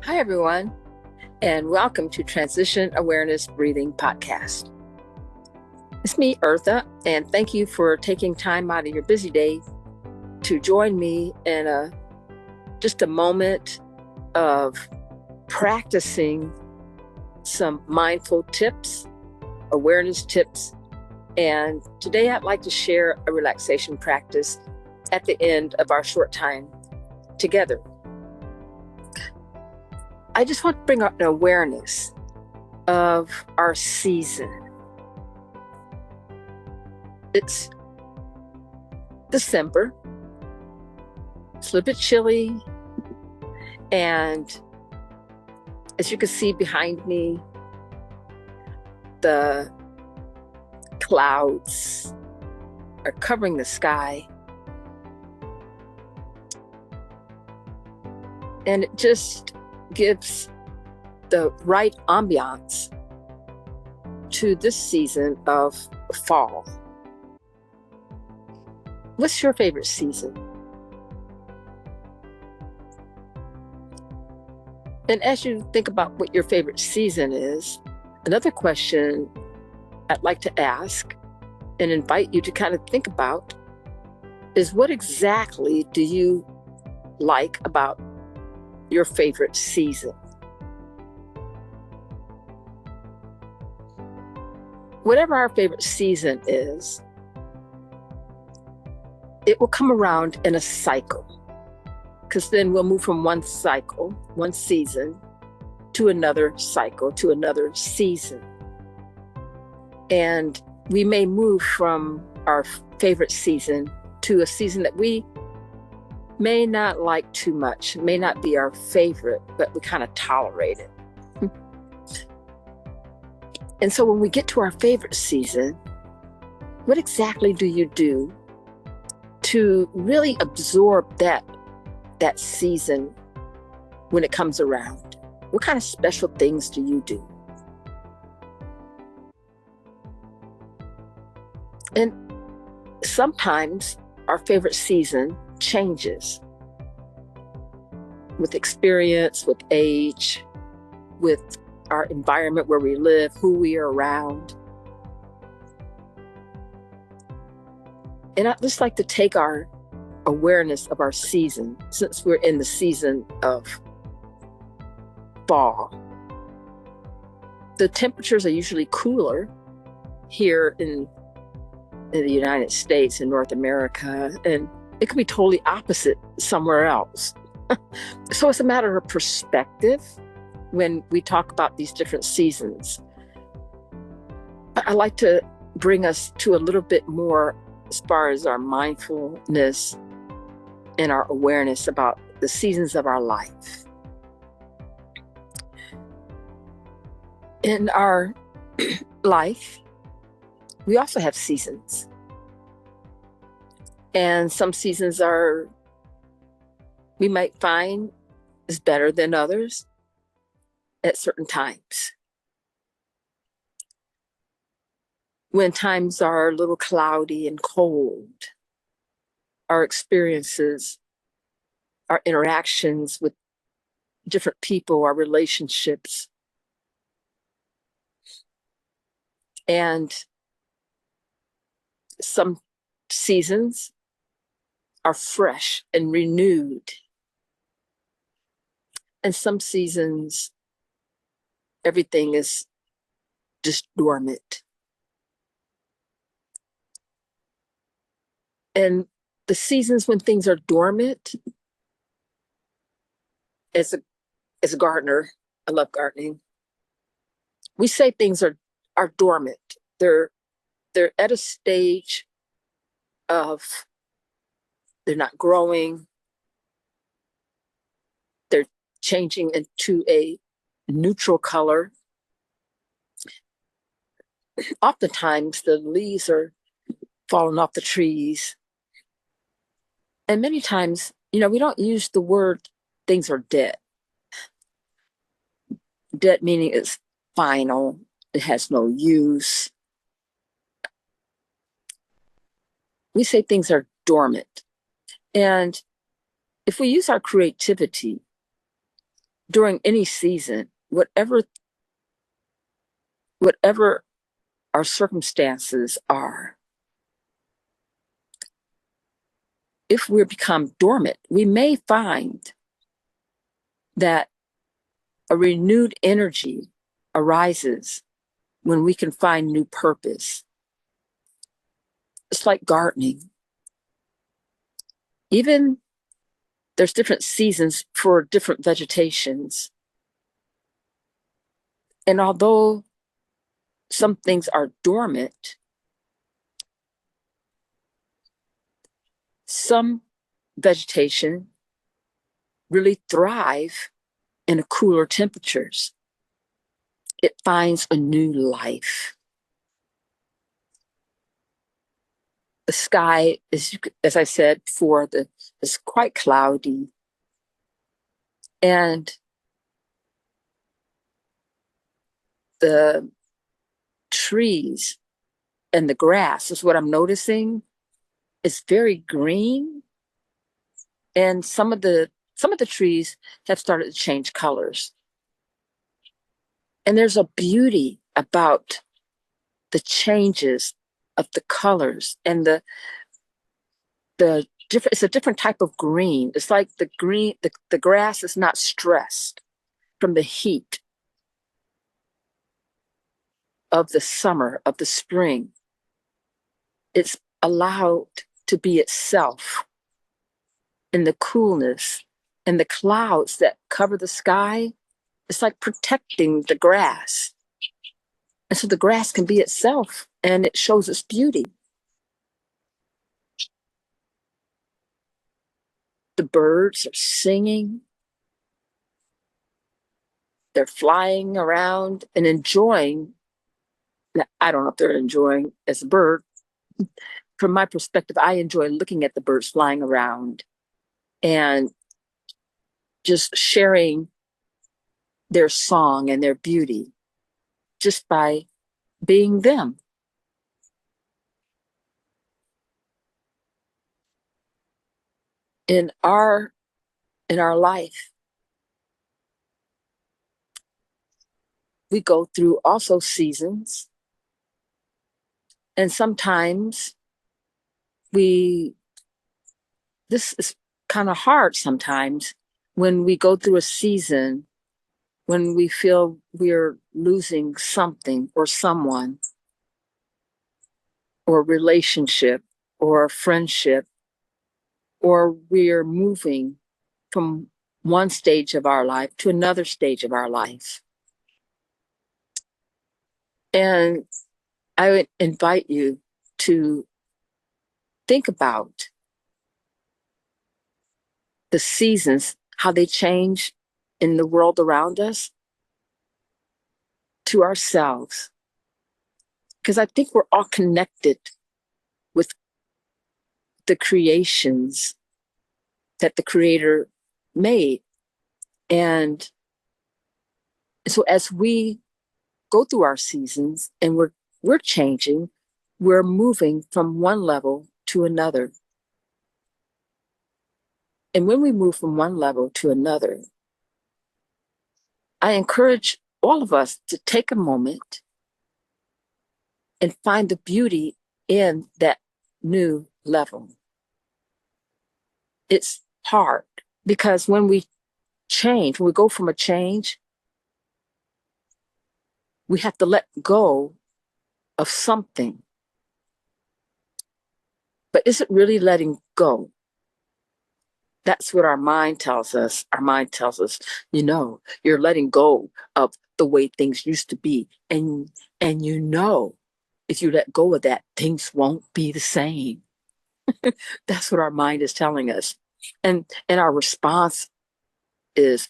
Hi, everyone, and welcome to Transition Awareness Breathing Podcast. It's me, Eartha, and thank you for taking time out of your busy day to join me in just a moment of practicing some mindful tips, awareness tips. And today I'd like to share a relaxation practice at the end of our short time together. I just want to bring up an awareness of our season. It's December. It's a little bit chilly. And as you can see behind me, the clouds are covering the sky. And it just gives the right ambiance to this season of fall. What's your favorite season? And as you think about what your favorite season is, another question I'd like to ask and invite you to kind of think about is, what exactly do you like about your favorite season? Whatever our favorite season is, it will come around in a cycle, because then we'll move from one cycle, one season, to another cycle, to another season. And we may move from our favorite season to a season that we may not like too much, may not be our favorite, but we kind of tolerate it. And so when we get to our favorite season, what exactly do you do to really absorb that season when it comes around? What kind of special things do you do? And sometimes our favorite season changes with experience, with age, with our environment where we live, who we are around. And I'd just like to take our awareness of our season, since we're in the season of fall. The temperatures are usually cooler here in the United States and North America, and it could be totally opposite somewhere else. So it's a matter of perspective when we talk about these different seasons. I like to bring us to a little bit more as far as our mindfulness and our awareness about the seasons of our life. In our life, we also have seasons. And some seasons we might find is better than others at certain times. When times are a little cloudy and cold, our experiences, our interactions with different people, our relationships, and some seasons are fresh and renewed. And some seasons, everything is just dormant. And the seasons when things are dormant, as a gardener, I love gardening. We say things are dormant. They're at a stage of, they're not growing. They're changing into a neutral color. Oftentimes the leaves are falling off the trees. And many times, we don't use the word things are dead. Dead meaning it's final, it has no use. We say things are dormant. And if we use our creativity during any season, whatever our circumstances are, if we become dormant, we may find that a renewed energy arises when we can find new purpose. It's like gardening. Even there's different seasons for different vegetations. And although some things are dormant, some vegetation really thrive in cooler temperatures. It finds a new life. The sky is, as I said before, is quite cloudy. And the trees and the grass is what I'm noticing. It's very green. And some of the trees have started to change colors. And there's a beauty about the changes of the colors and the different, it's a different type of green. It's like the green, the grass is not stressed from the heat of the summer, of the spring. It's allowed to be itself in the coolness and the clouds that cover the sky. It's like protecting the grass. And so the grass can be itself and it shows its beauty. The birds are singing. They're flying around and enjoying. I don't know if they're enjoying as a bird. From my perspective, I enjoy looking at the birds flying around and just sharing their song and their beauty just by being them. In our life, we go through also seasons, and sometimes this is kind of hard sometimes when we go through a season when we feel we're losing something or someone or relationship or friendship, or we're moving from one stage of our life to another stage of our life. And I would invite you to think about the seasons, how they change in the world around us, to ourselves. Because I think we're all connected with the creations that the Creator made. And so as we go through our seasons and we're changing, we're moving from one level to another. And when we move from one level to another, I encourage all of us to take a moment and find the beauty in that new level. It's hard because when we change, when we go from a change, we have to let go of something. But is it really letting go? That's what our mind tells us. Our mind tells us, you're letting go of the way things used to be. And if you let go of that, things won't be the same. That's what our mind is telling us. And our response is,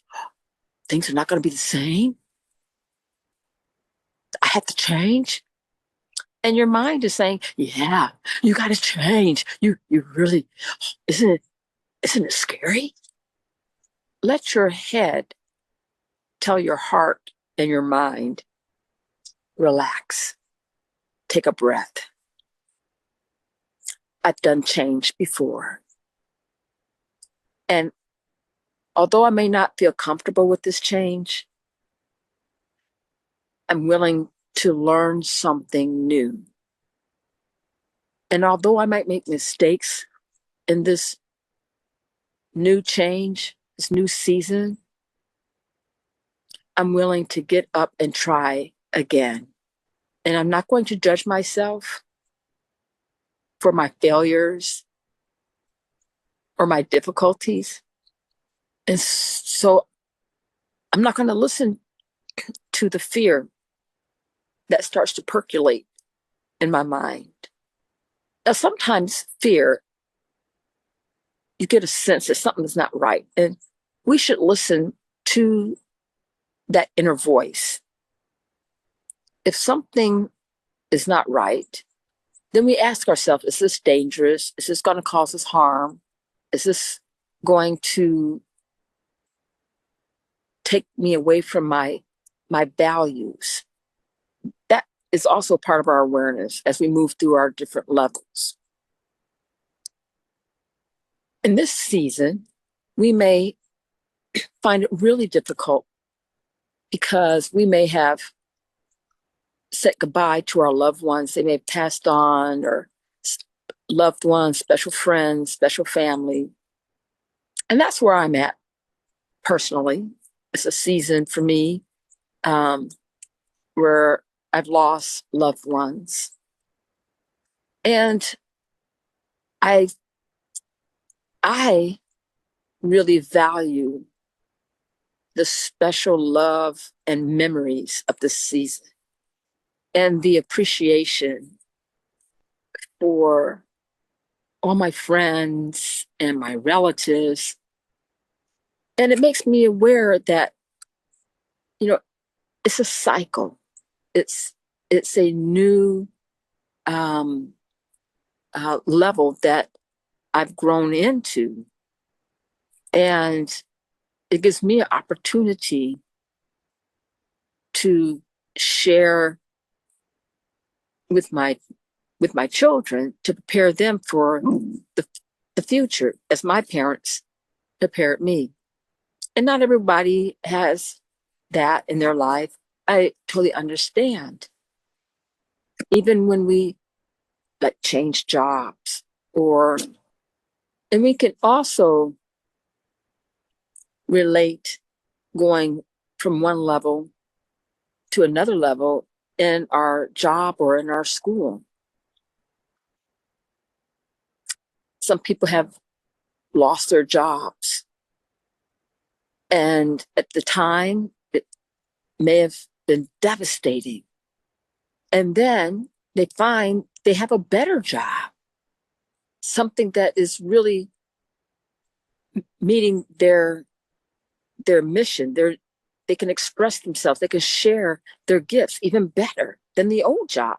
things are not going to be the same. I have to change. And your mind is saying, yeah, you got to change. You really, isn't it scary? Let your head tell your heart and your mind, relax, take a breath. I've done change before. And although I may not feel comfortable with this change, I'm willing to learn something new. And although I might make mistakes in this new change, this new season, I'm willing to get up and try again. And I'm not going to judge myself for my failures or my difficulties. And so I'm not going to listen to the fear that starts to percolate in my mind. Now, sometimes fear, you get a sense that something is not right. And we should listen to that inner voice. If something is not right, then we ask ourselves, is this dangerous? Is this going to cause us harm? Is this going to take me away from my values? That is also part of our awareness as we move through our different levels. In this season, we may find it really difficult because we may have said goodbye to our loved ones. They may have passed on, or loved ones, special friends, special family. And that's where I'm at personally. It's a season for me where I've lost loved ones. And I really value the special love and memories of this season and the appreciation for all my friends and my relatives. And it makes me aware that, it's a cycle. It's a new level that I've grown into. And it gives me an opportunity to share with my children, to prepare them for the future as my parents prepared me. And not everybody has that in their life. I totally understand. Even when we change jobs, and we can also relate going from one level to another level in our job or in our school. Some people have lost their jobs, and at the time it may have been devastating. And then they find they have a better job, something that is really meeting their mission. They can express themselves, they can share their gifts even better than the old job.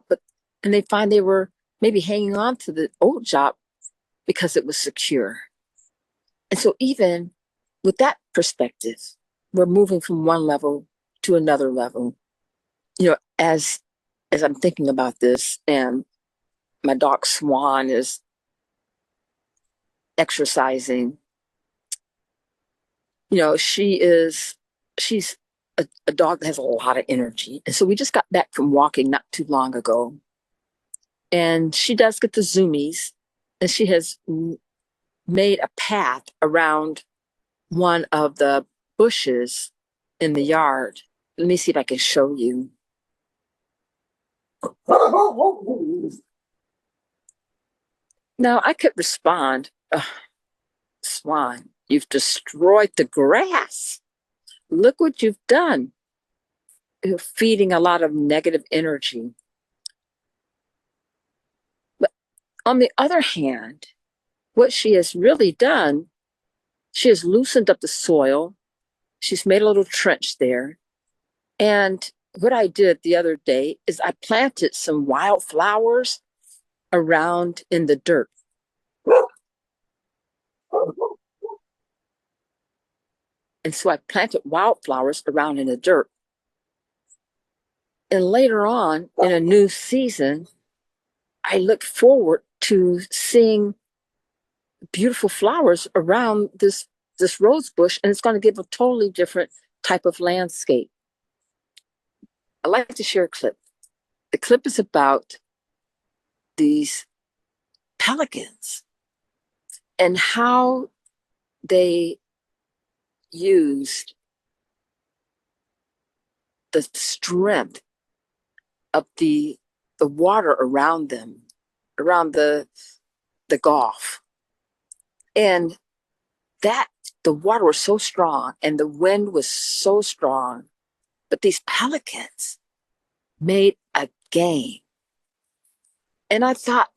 And they find they were maybe hanging on to the old job because it was secure. And so even with that perspective, we're moving from one level to another level. As I'm thinking about this, and my dog Swan is exercising, she's a dog that has a lot of energy. And so we just got back from walking not too long ago. And she does get the zoomies, and she has made a path around one of the bushes in the yard. Let me see if I can show you. Now I could respond, Swan, you've destroyed the grass. Look what you've done. You're feeding a lot of negative energy. But on the other hand, what she has really done, she has loosened up the soil. She's made a little trench there. And what I did the other day is I planted some wildflowers around in the dirt. And so I planted wildflowers around in the dirt. And later on in a new season, I look forward to seeing beautiful flowers around this this rose bush, and it's going to give a totally different type of landscape. I'd like to share a clip. The clip is about these pelicans and how they used the strength of the water around them, around the Gulf. And that the water was so strong and the wind was so strong, but these pelicans made a game. And I thought,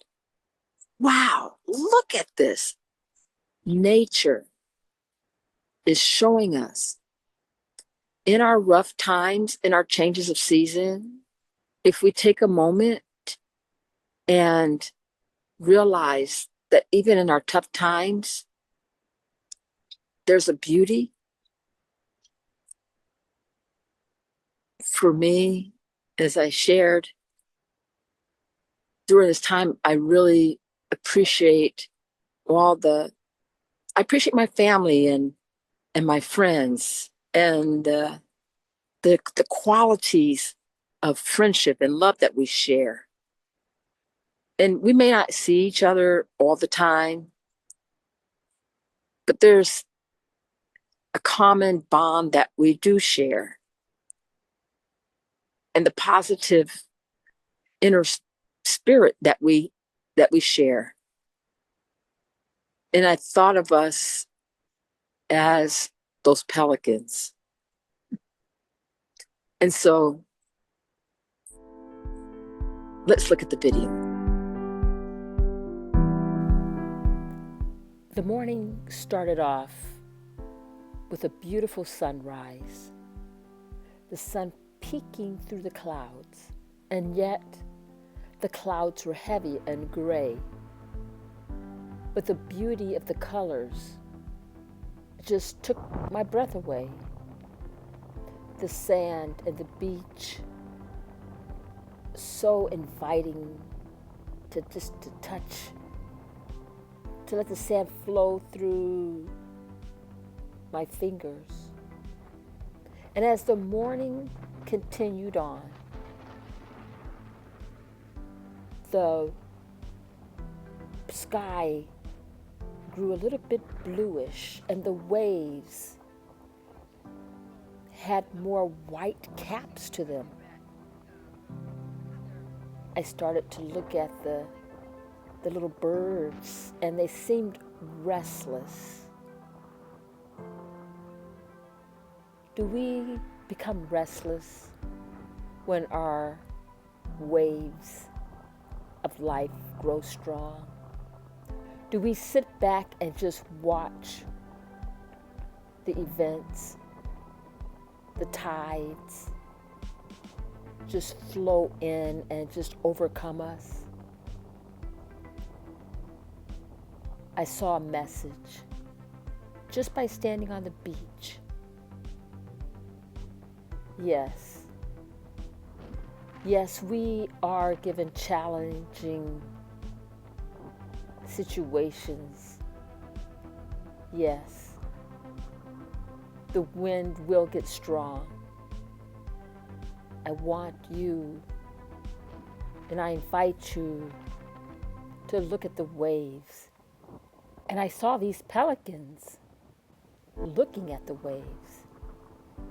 wow, look at this. Nature is showing us in our rough times, in our changes of season, if we take a moment and realize that even in our tough times, there's a beauty. For me, as I shared during this time, I really appreciate I appreciate my family and my friends and the qualities of friendship and love that we share. And we may not see each other all the time, but there's a common bond that we do share. And the positive inner spirit that we share. And I thought of us as those pelicans. And so let's look at the video. The morning started off with a beautiful sunrise, the sun peeking through the clouds, and yet the clouds were heavy and gray. But the beauty of the colors just took my breath away. The sand and the beach, so inviting to touch, to let the sand flow through my fingers. And as the morning continued on, the sky grew a little bit bluish and the waves had more white caps to them. I started to look at the little birds, and they seemed restless. Do we become restless when our waves of life grow strong? Do we sit back and just watch the events, the tides, just flow in and just overcome us? I saw a message just by standing on the beach. Yes, we are given challenging situations. Yes, the wind will get strong. I want you, and I invite you to look at the waves. And I saw these pelicans looking at the waves,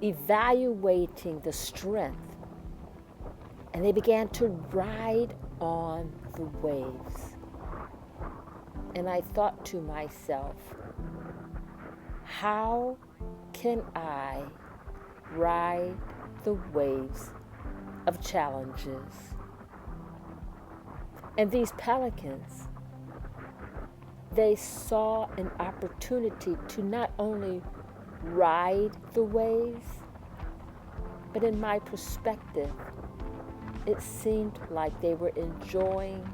evaluating the strength, and they began to ride on the waves. And I thought to myself, how can I ride the waves of challenges? And these pelicans, they saw an opportunity to not only ride the waves, but in my perspective, it seemed like they were enjoying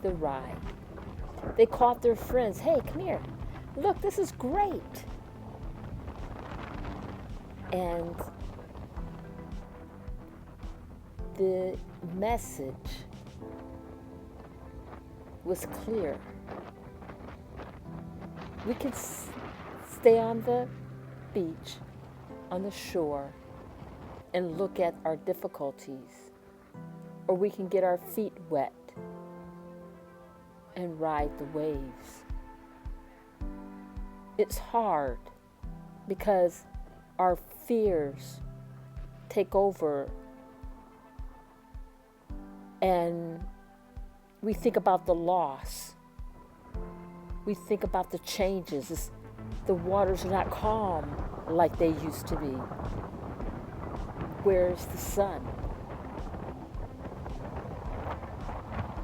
the ride. They called their friends, hey, come here. Look, this is great. And the message was clear. We could stay on the beach, on the shore, and look at our difficulties. Or we can get our feet wet and ride the waves. It's hard because our fears take over, and we think about the loss. We think about the changes. The waters are not calm like they used to be. Where's the sun?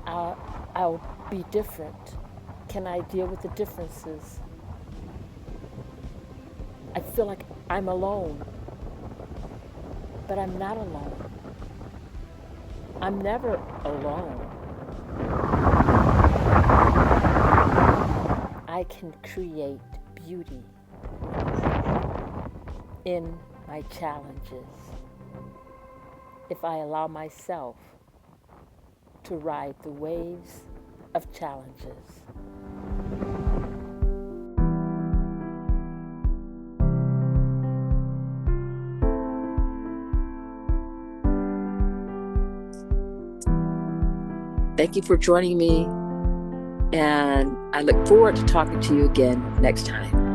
I'll be different. Can I deal with the differences? I feel like I'm alone, but I'm not alone. I'm never alone. I can create beauty in my challenges if I allow myself to ride the waves of challenges. Thank you for joining me, and I look forward to talking to you again next time.